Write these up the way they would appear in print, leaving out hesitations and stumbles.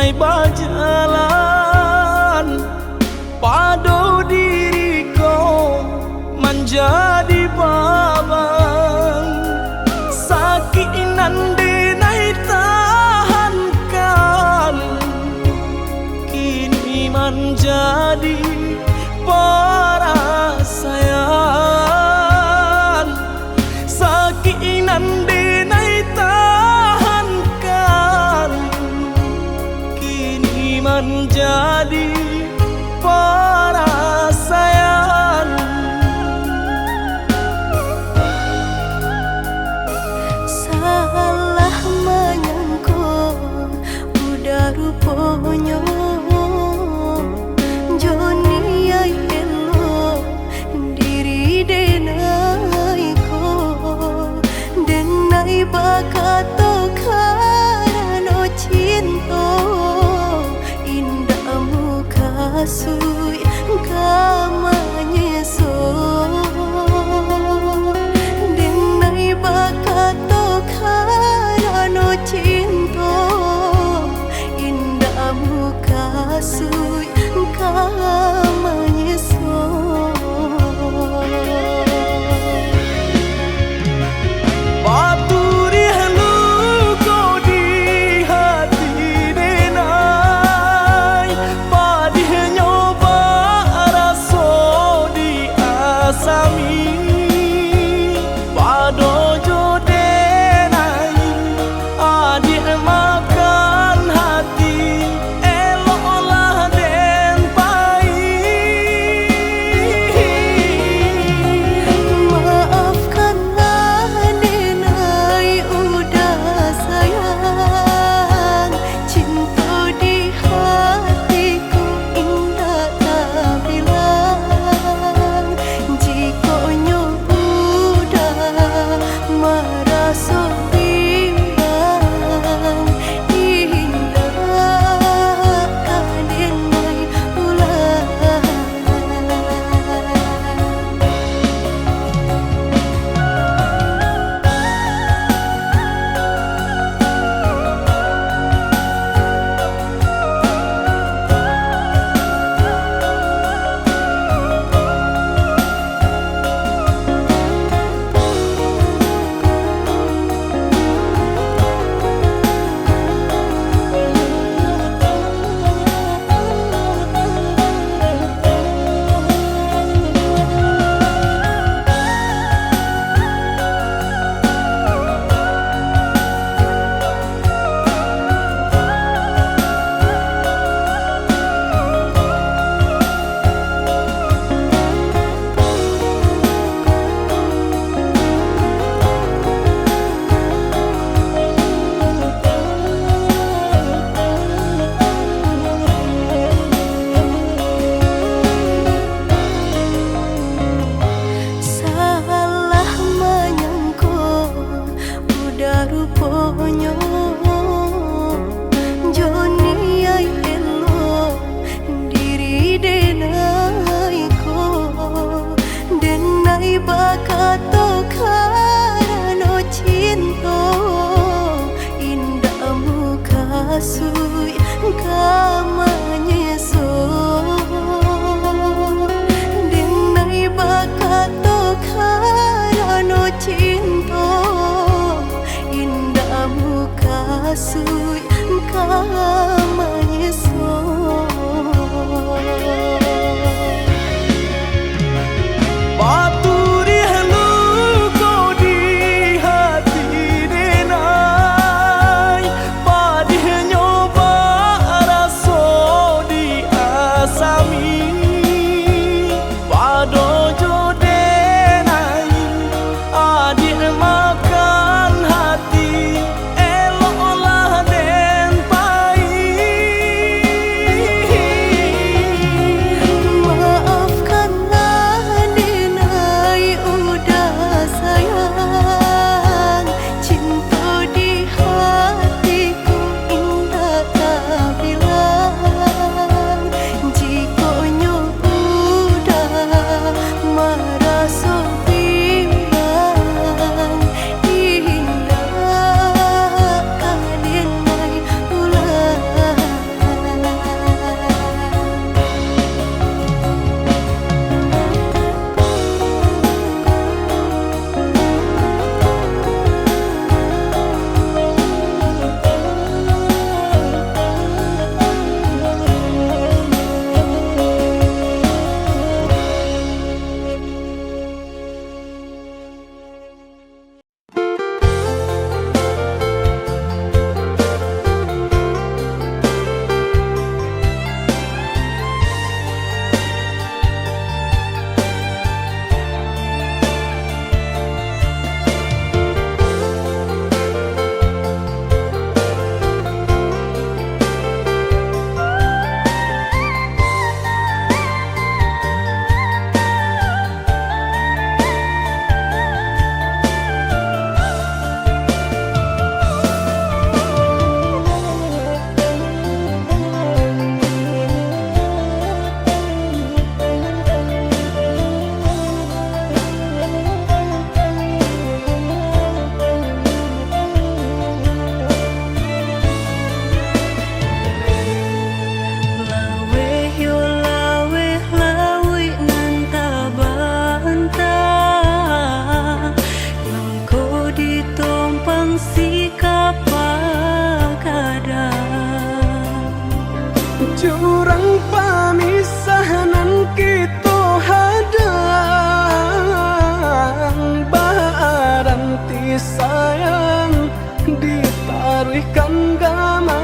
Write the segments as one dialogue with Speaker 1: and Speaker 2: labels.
Speaker 1: nai berjalan padu diriku menjadi babang sakit nande nai tahankan kini menjadi perasaan sakit nande nai tahankan kini menjadi perasaan.
Speaker 2: Salah menyangka udah rupanya Joni ay elo diri denai ko denai bakato karano cinta indah muka sui kamanyeso denai bakato karano cinta indah muka sui kamanyeso.
Speaker 1: Paturi haluko di hati denai padih nyoba raso di asami pado jodenai adik makan hati eloklah den pai Jurang pamisahan kita hadang, baranti sayang ditaruhkan gamang.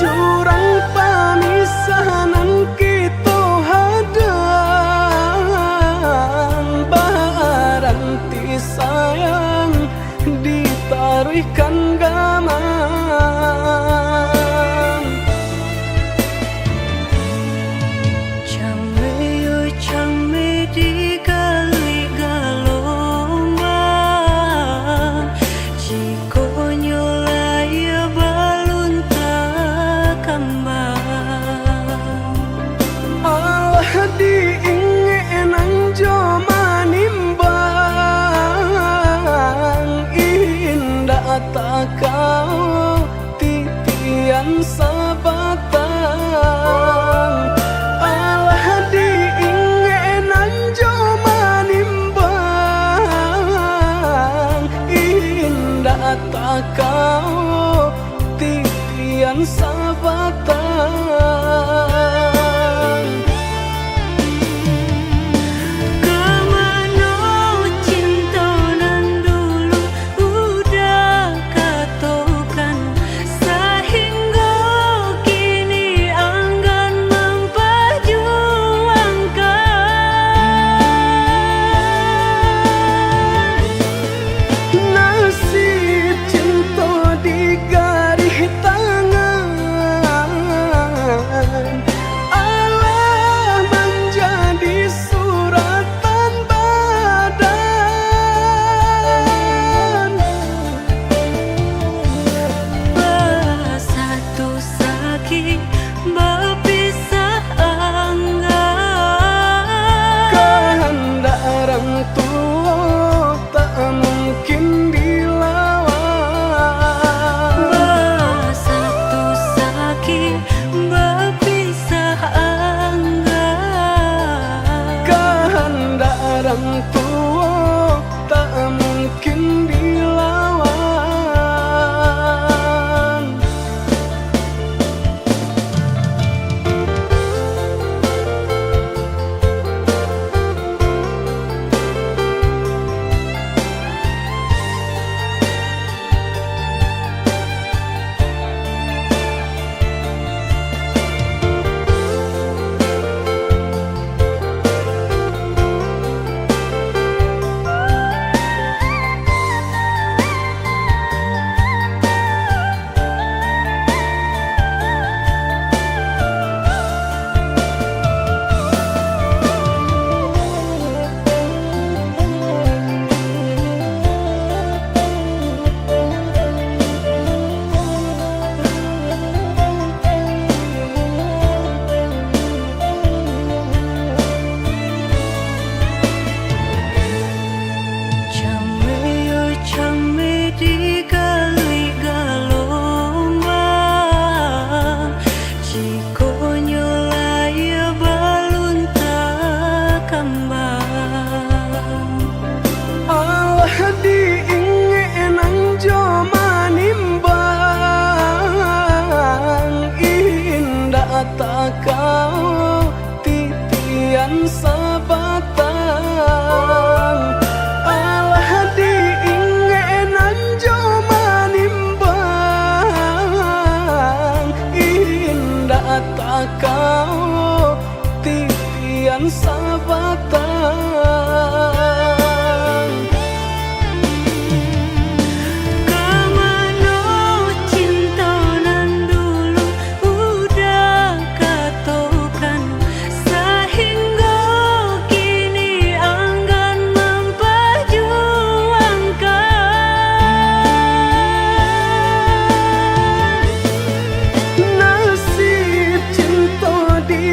Speaker 1: Jurang pamisahan kita hadang, baranti sayang ditaruhkan gamang. Tak kau titian sabatang, alah diingenan joma nimbang. Indah tak kau titian sabatang. Orang tua tak mungkin dilawan. Tak kau titian sabatang, alah diingenan joma nimbang. Indah tak kau titian sabatang.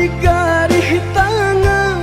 Speaker 1: Garis tangan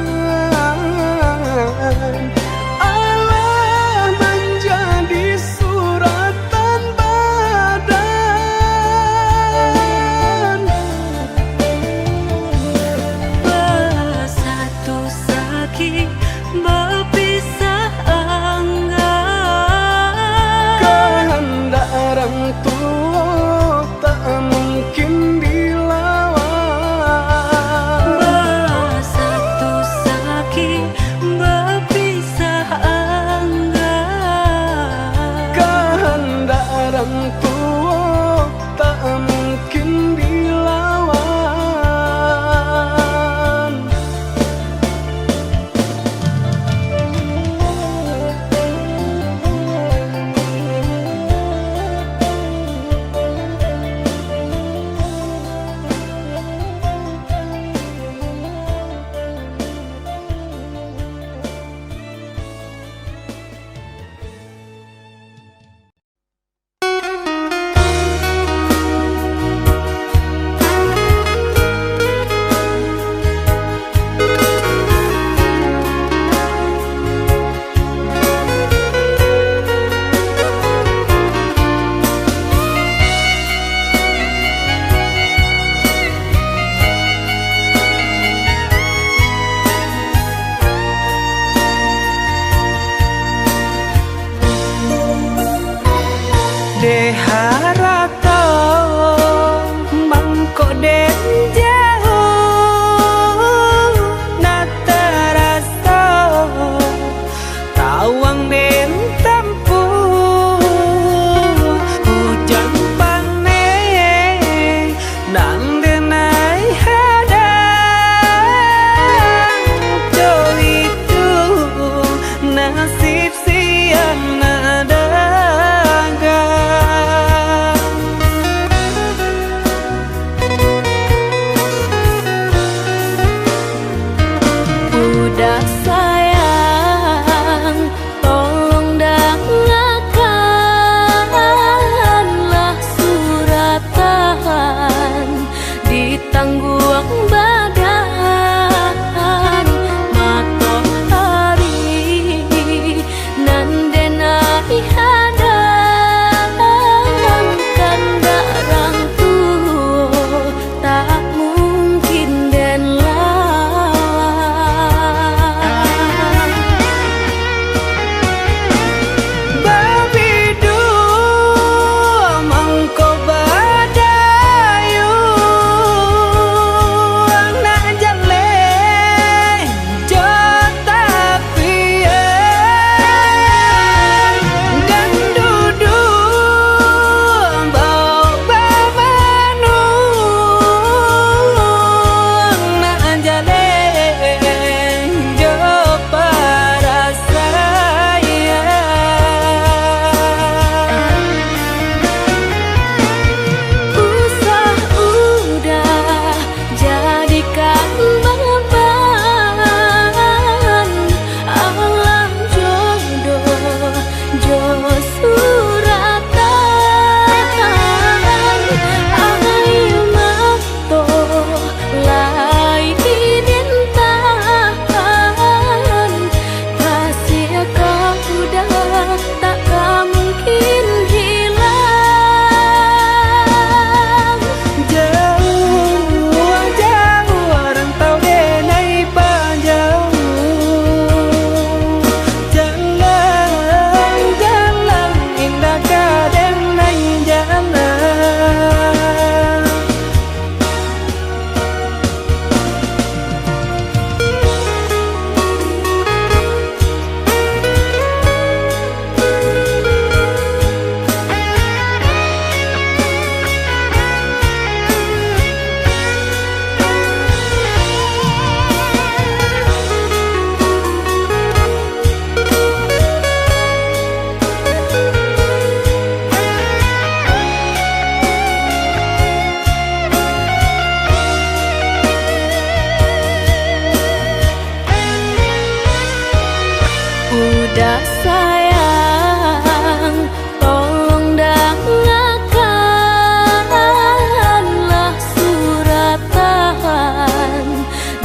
Speaker 2: sayang, tolong dengarkanlah suratan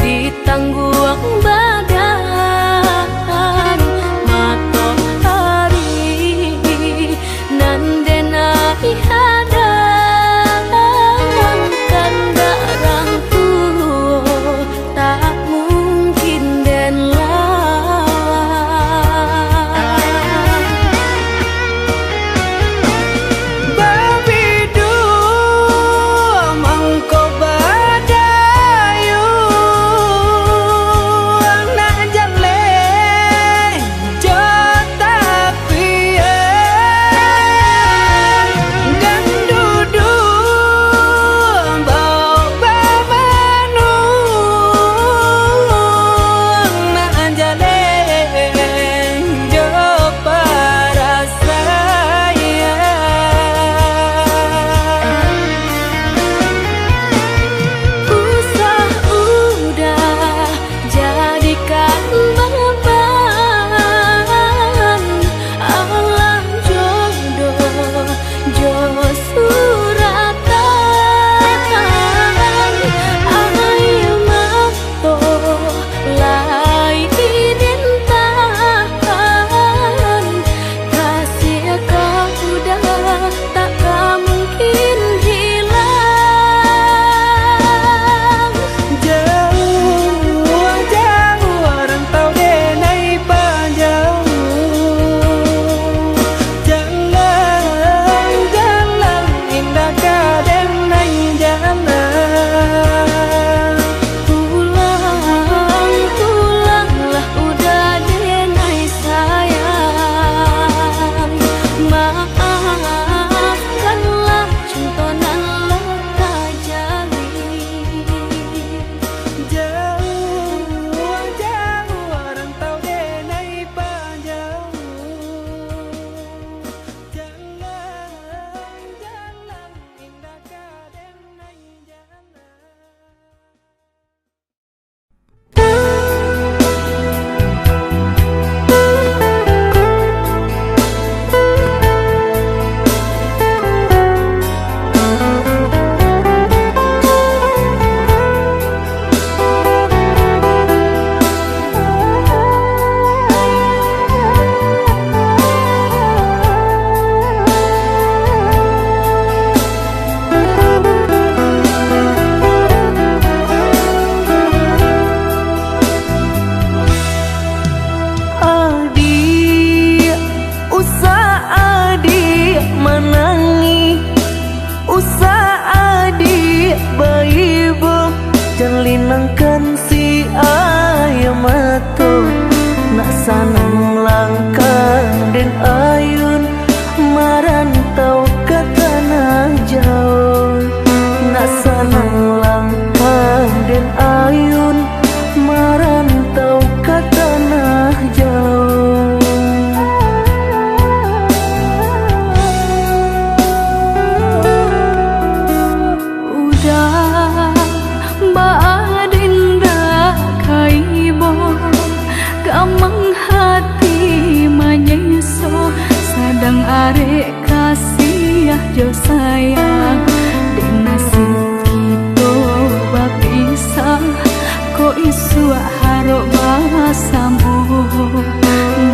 Speaker 2: ditangguang badan matahari nan denai hadang kandarang tuh tak mungkin den lawan
Speaker 1: Babidu mangko badayu nak jale jo tapien dan dudu bau babanu nak jale jo para saya
Speaker 2: usah udah jadikan beban alam jodoh jo suratan ayo mato lai dintahan kasih kau udah tak mungkin hilang
Speaker 1: jauh jauh rantau denai panjang jalan jalan indah kadenai jalan
Speaker 2: pulang pulanglah udah denai sayang maafkanlah contonan leka jalin
Speaker 1: jauh jauh rantau denai panjang jalan jalan indah kadenai jalan Adik, usah adik menangi, usah adik baibo, jangan linangkan si ayam mato, nak sanang langkah dan ayun, marantau ke tanah jauh, nak sanang langkah dan ayun, marantau ke tanah jauh.
Speaker 2: udah badinda kaibo gamang hati manyeso sadang arek kasih jo sayang dek nasib kita bapisah ko isu harok basamu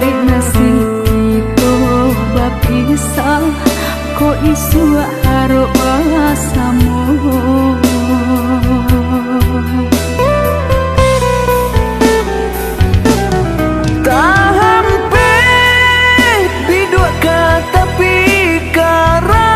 Speaker 2: dek nasib kita bapisah ko isu harok basamu
Speaker 1: Tahampe bidua kata pikara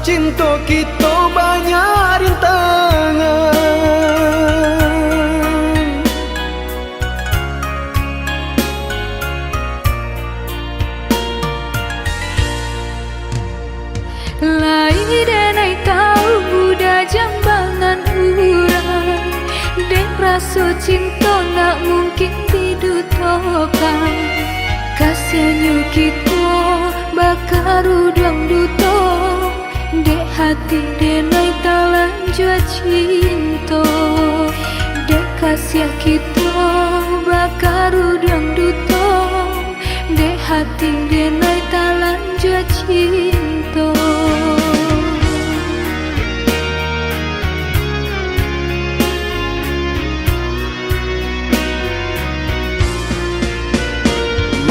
Speaker 3: cinta kita banyak rintangan.
Speaker 2: Lai denai tahu muda jambangan urang, dek rasa cinta nak mungkin didutokan. Kasihannya kita bakar udang duto, dek hati denai talan jua cinta. Dek kasihan kita bakar udang duto, dek hati denai talan jua cinta.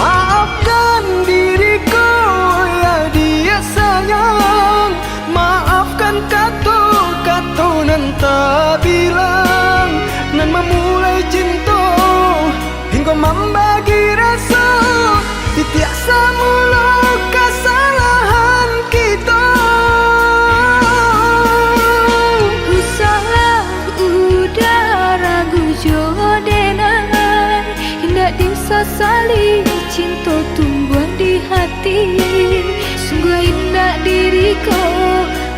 Speaker 3: Maafkan diriku ya dia sayang, maafkan kata-kata nan tak bilang, nan memulai cinta hingga membagi rasa tiap semula kesalahan kita.
Speaker 2: Usaha udara gujodenan, hendak disesali cinta tumbuh di hati. Sungguh indah diriku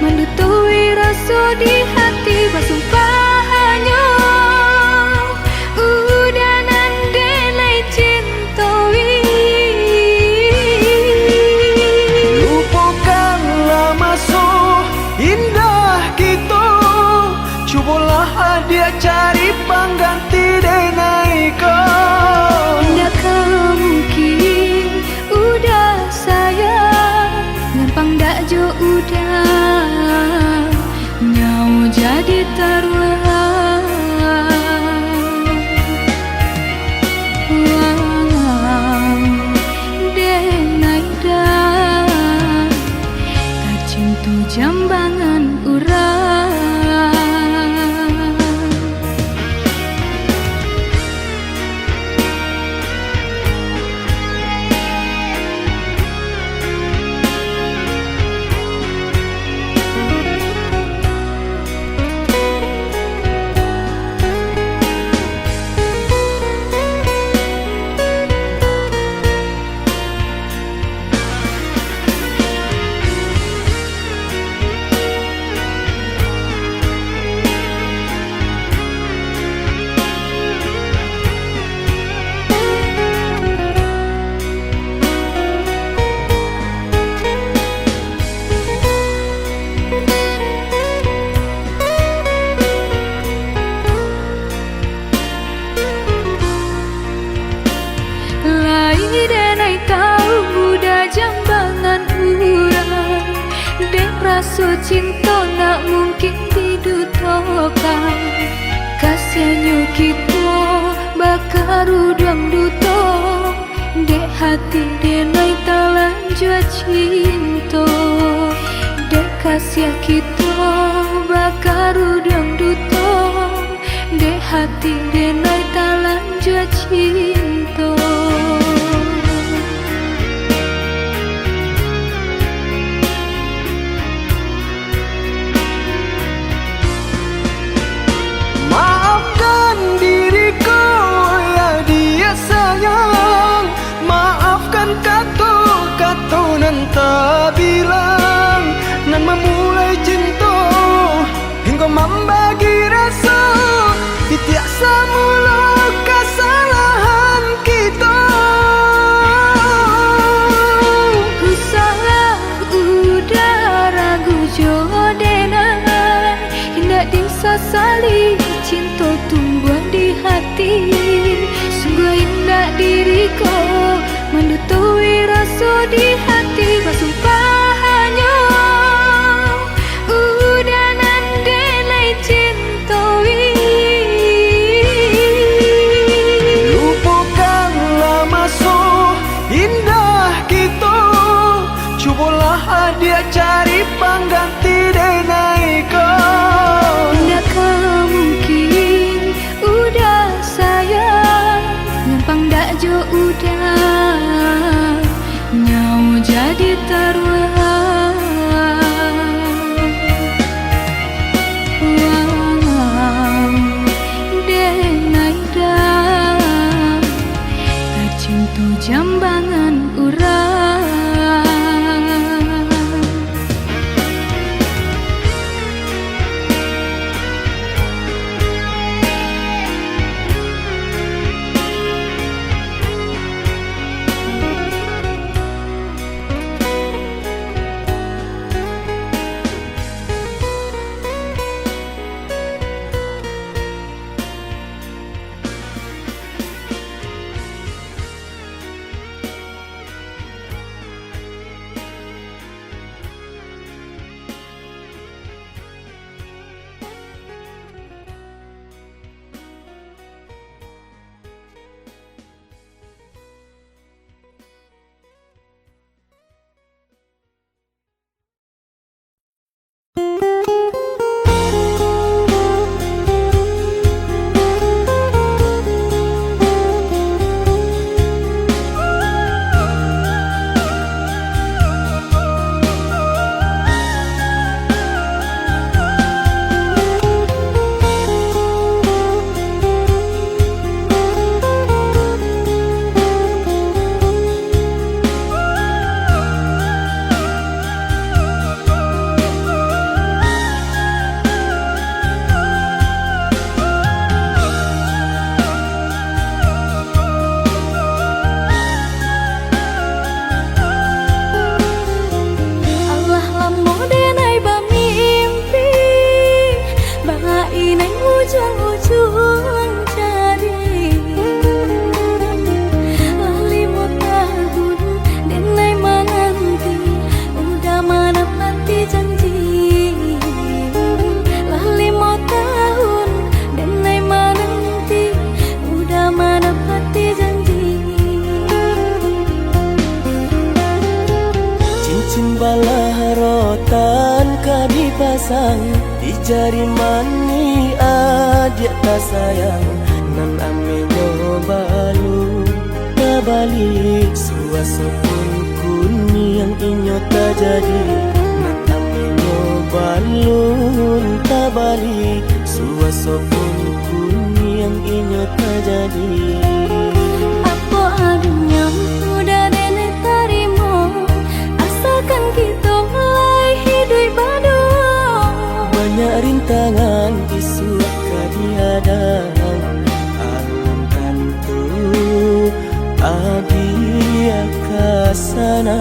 Speaker 2: mendutui rasa di hati. Bersumpahannya udanan denai cintawi.
Speaker 3: Lupakanlah masa indah kita, cubalah dia cari pengganti denai kau.
Speaker 2: Tidakkah mungkin udah sayang, gampang dak jo udah nyau jadi taruhan. Wow, denai dah tercintu jambangan urang. Denai tahu muda jambangan urang, dek rasa cinta nak mungkin didutokan. Kasihannya kita bakar udang duto, dek hati denai talan jua cinta. Dek kasihan kita bakar udang duto, dek hati denai talan jua cinta.
Speaker 3: Maafkan diriku ya dia sayang, maafkan kata-kata nan tak bilang, nan memulai cinta hingga membagi rasa tiap semula kesalahan kita.
Speaker 2: Usaha udara gujodenan, hendak disesali cinta tumbuh di hati. Sungguh indah diriku mendutui rasa di hati. Bersumpahannya udanan denai cintawi.
Speaker 3: Lupakanlah masa indah kita, cubalah dia cari pengganti denai kau.
Speaker 2: Tidakkah mungkin udah sayang, gampang dak jo udah nyau jadi taruhan.
Speaker 1: sang di jari mani adik tak sayang nan ame balu tabalik suasa pun kuni yang inyo tak jadi nan ame balun tabalik suasa pun kuni yang inyo tak jadi.
Speaker 2: Apa adanya udah nenek tarimo asalkan kita mulai hidup baru.
Speaker 1: Banyak rintangan isu kadiadang alam tentu adia kasana.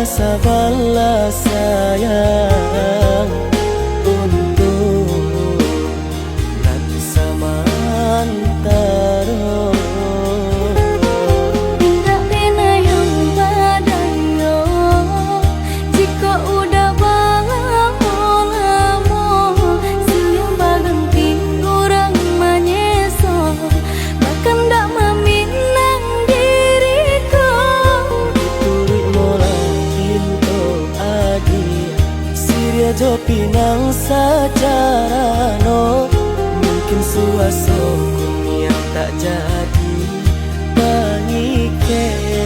Speaker 1: Sabarlah sayang untuk nanti samantara.
Speaker 2: Tak pernah yang badayo jika udah lama siang berganti orang menyesal bahkan tak meminang diriku.
Speaker 1: Turik mola Siria jo pinang secara no mungkin suaso kun yang tak jadi mengikat.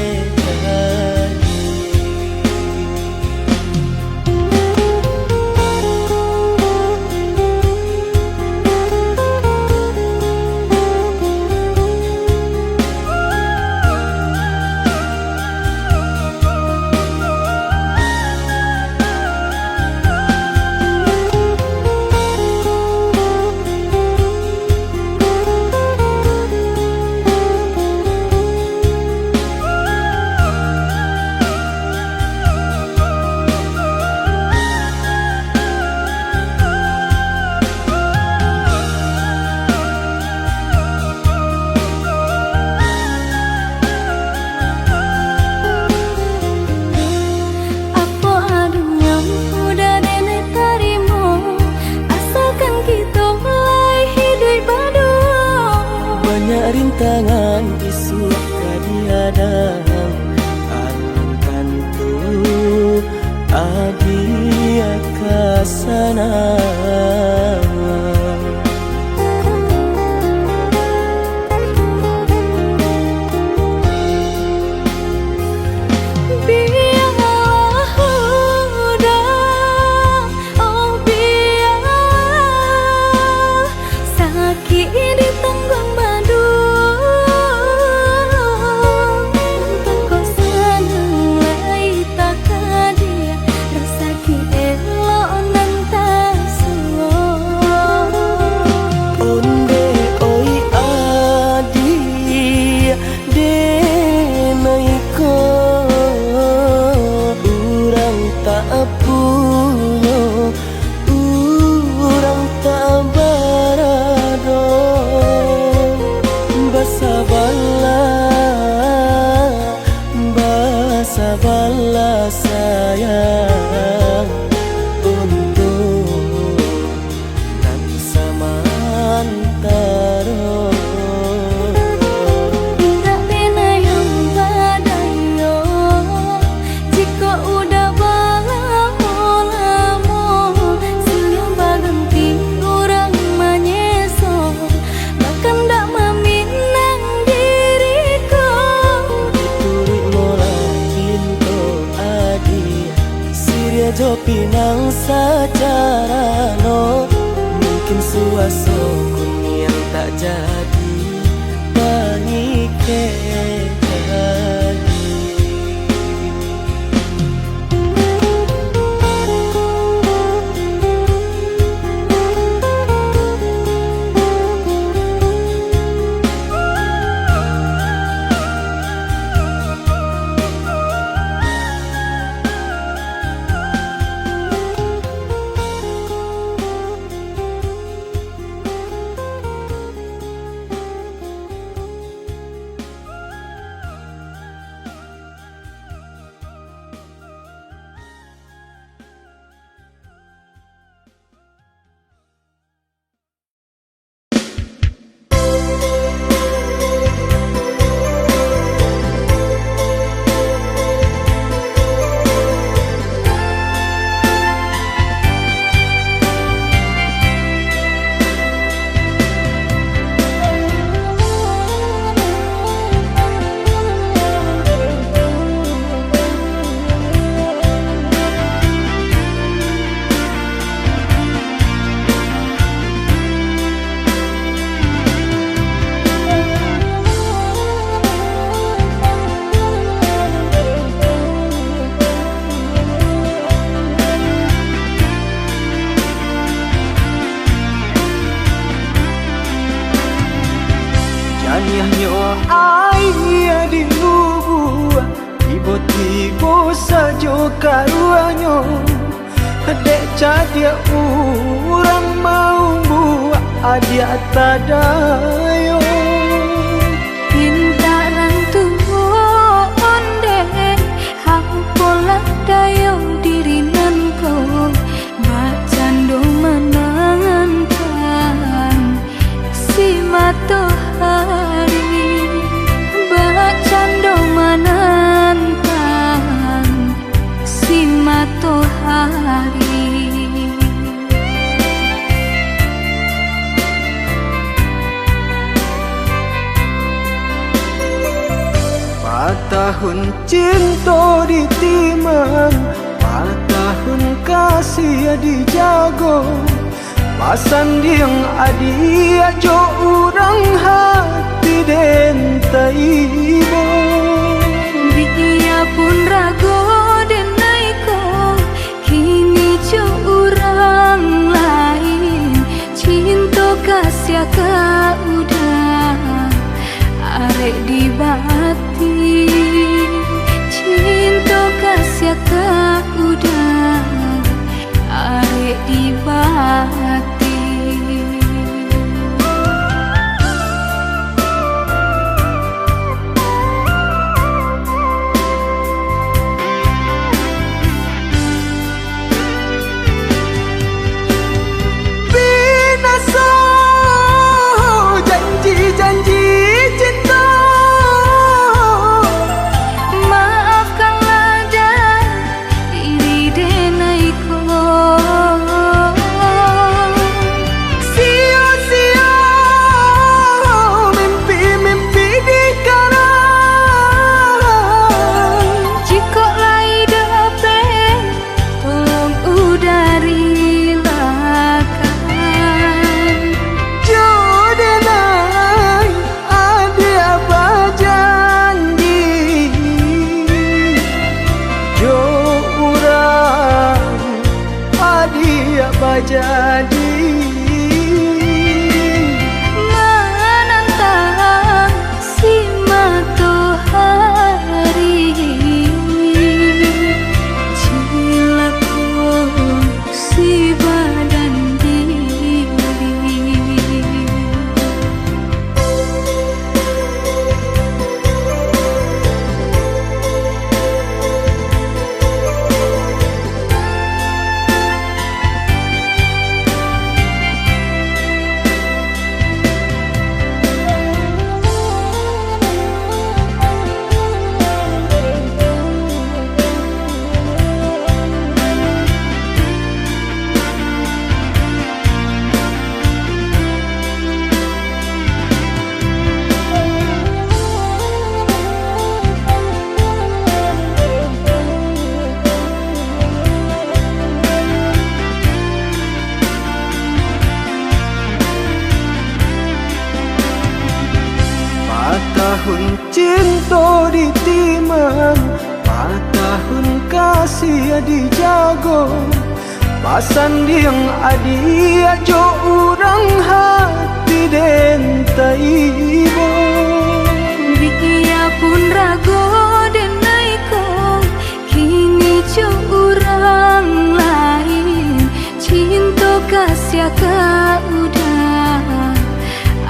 Speaker 1: Rintangan isu kadiadang alam tentu adia kasana. Sabarlah sayang untuk nanti samantara.
Speaker 2: Tak pernah yang badayo jika udah lama siang berganti orang menyesal bahkan tak meminang diriku.
Speaker 1: Turik mola Siria jo pinang secara no mungkin suaso kun yang tak jadi
Speaker 3: Ayah di lubuh tiba-tiba saja karuanyo dek jadi orang mau buat adia tadayo
Speaker 2: Pintaran tuhon deh Hampolah dayo dirinan kau Bacando menangan si matahari Bacando menantang si matahari
Speaker 3: Tahun cinta ditimang, tahun kasih dijago. Pasan diang adia jo orang hati den taibo.
Speaker 2: Dia pun rago denaiko kini jo orang lain cinta kasih ka udah arek di bati cinta kasih ka udah arek di bati
Speaker 3: Binasa janji-janji cinta
Speaker 2: maafkanlah dan diri denaiko
Speaker 3: sia-sia mimpi-mimpi dikarang.
Speaker 2: jika lai dapat tolong udari lakan
Speaker 3: Jodenai ada bajanji Jo urang adia bajadi
Speaker 2: menantang si matahari cilaku si badan diri
Speaker 3: tahun cinta ditimang, tahun kasih dijago. Pasan diang adia jo orang hati den taibo.
Speaker 2: Dia pun rago denaiko kini jo orang lain cinta kasih ka udah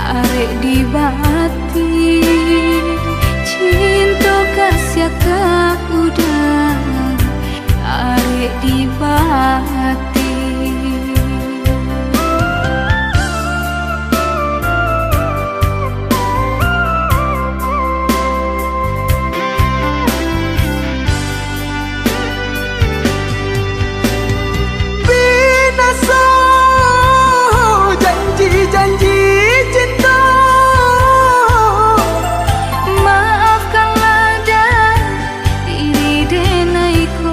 Speaker 2: arek di bati cinta kasih ka udah arek di bati
Speaker 3: Binasa janji-janji cinta
Speaker 2: maafkanlah dan diri denaiko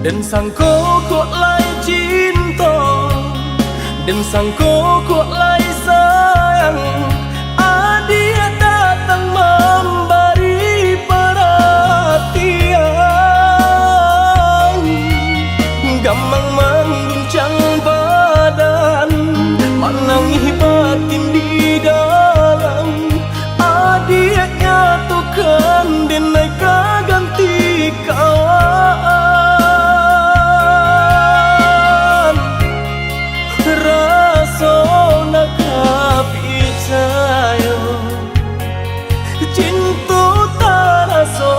Speaker 1: Dan sangko kok lai cinta, dan sangko kok lai sayang. Dia datang memberi perhatian, gampang mengguncang badan, menangi batin di dalam. Dia nyatukan dan naik ganti kawan. Rasa nak percaya, cinta tak rasa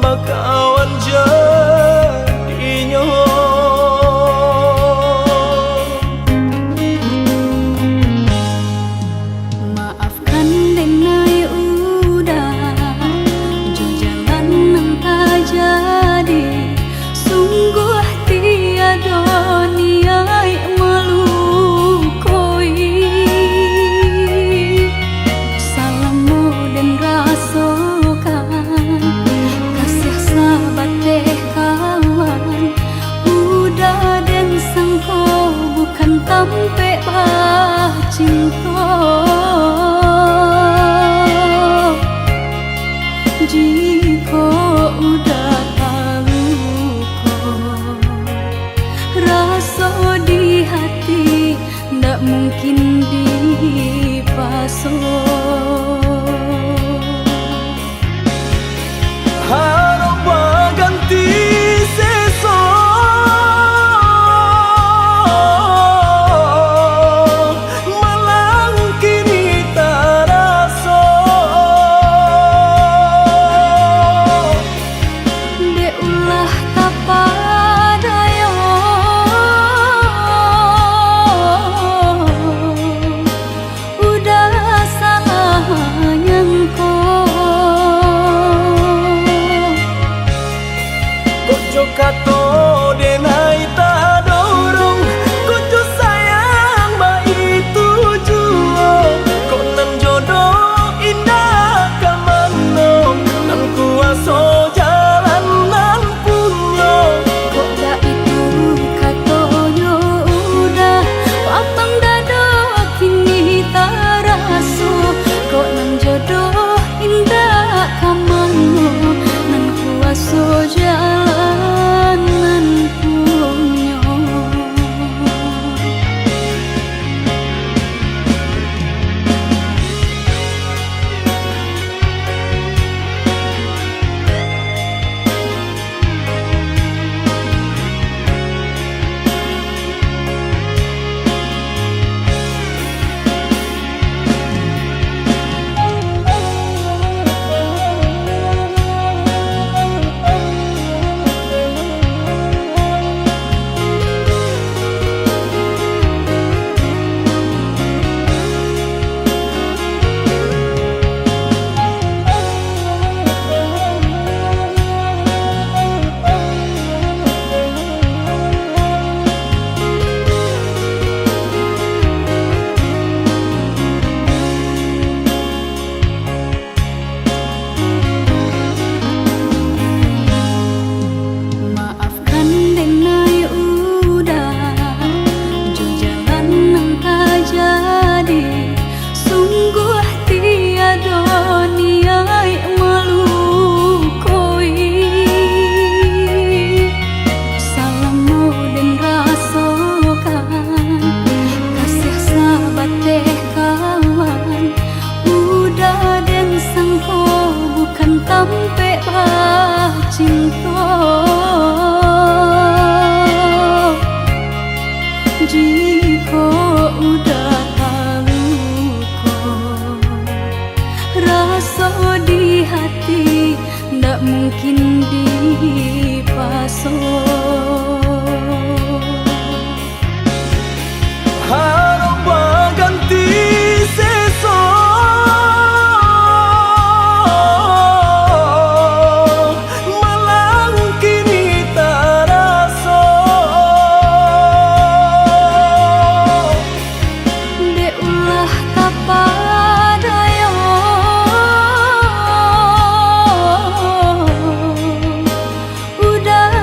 Speaker 1: bakawan jadinya.
Speaker 2: Maafkan denai udah jo jalan nang tak jadi. Sungguh tiada niat melukoi. Salahmu dan rasakan kasih sahabat teh kawan. Udah dan sangko bukan tampe bah cinta. Jika udah tahu kok rasa di hati ndak mungkin dipasok.
Speaker 1: Harap ganti seso, malang kini tak rasa.
Speaker 2: Dek ulah tak padaya, udah salah nyangko.
Speaker 1: Kojo kato denai tak dorong, kojo sayang ba itu jua. Kok nan jodoh indah kamano, nan kuaso jalan nan punya.
Speaker 2: Kok dah itu katonyo udah papang dado kini tak raso. Kok nang jodoh indah kamano, nan kuaso jalan nan punya. Maafkan denai udah jo jalan nang tak jadi. Sungguh tiada niat melukoi. Salahmu dan rasakan kasih sahabat teh kawan. Udah dan sangko bukan tampe bah cinta. Jika udah tahu kok rasa di hati ndak mungkin dipasok.
Speaker 1: Harap ganti seso, malang kini tak rasa.
Speaker 2: Dek ulah tak padaya, udah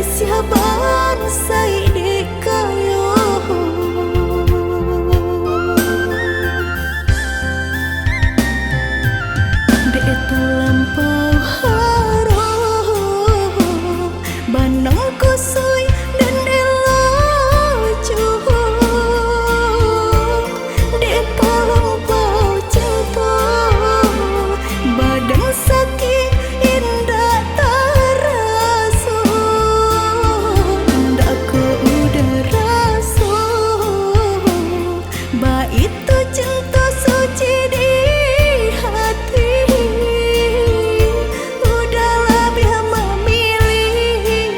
Speaker 2: siaban sai di kayo de itu lampau harum banang kusui dan elacu de lampau cinta badan sakit indah terasa indah ku udah rasa ba itu cinta suci di hati udah lebih memilih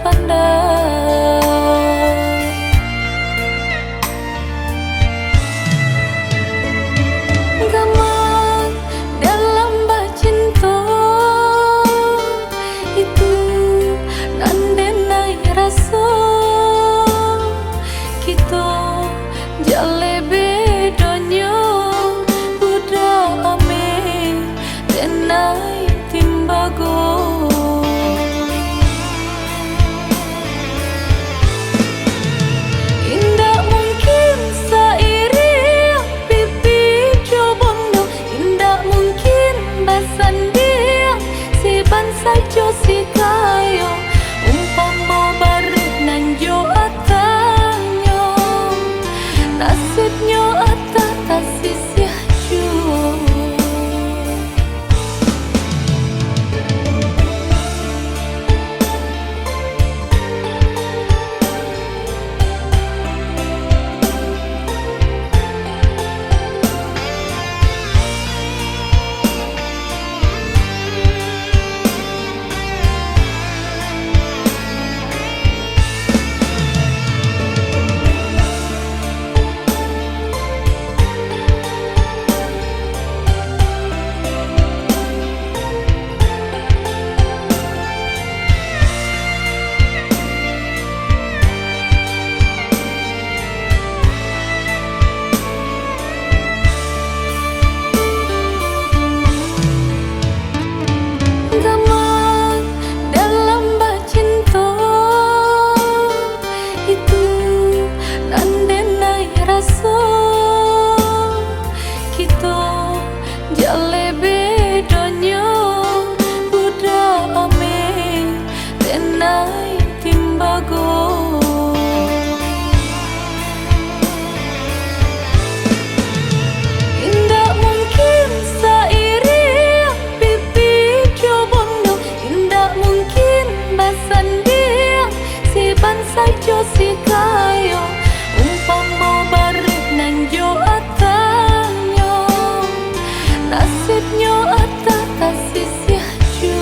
Speaker 2: pandang. Gaman dalam bacinta itu nandenai rasa kita jale bedonyo budak ame tenai timbago. Indah mungkin sairi pipi cobondo, indah mungkin basan dia si bansa jo si kayo umpama barit nan jo atanyo nasibnyo ata tasisya jo. Gaman dalam bacinta itu nandenai rasa kita jale bedonyo budak ame tenai timbago. Indah mungkin sairi pipi cobondo, indah mungkin basan dia si bansa jo si kayo umpama barit nan jo atanyo nasibnyo ata tasisya jo.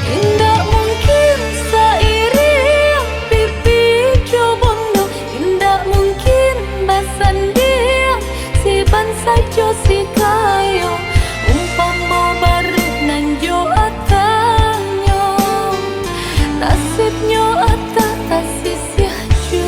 Speaker 2: Indah mungkin sairi pipi cobondo, indah mungkin basan dia si bansa jo si kayo umpama barit nan jo atanyo nasibnyo ata tasisya jo.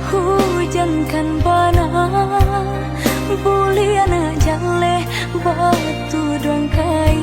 Speaker 2: Hujan kan bana buliana jale batu dong kai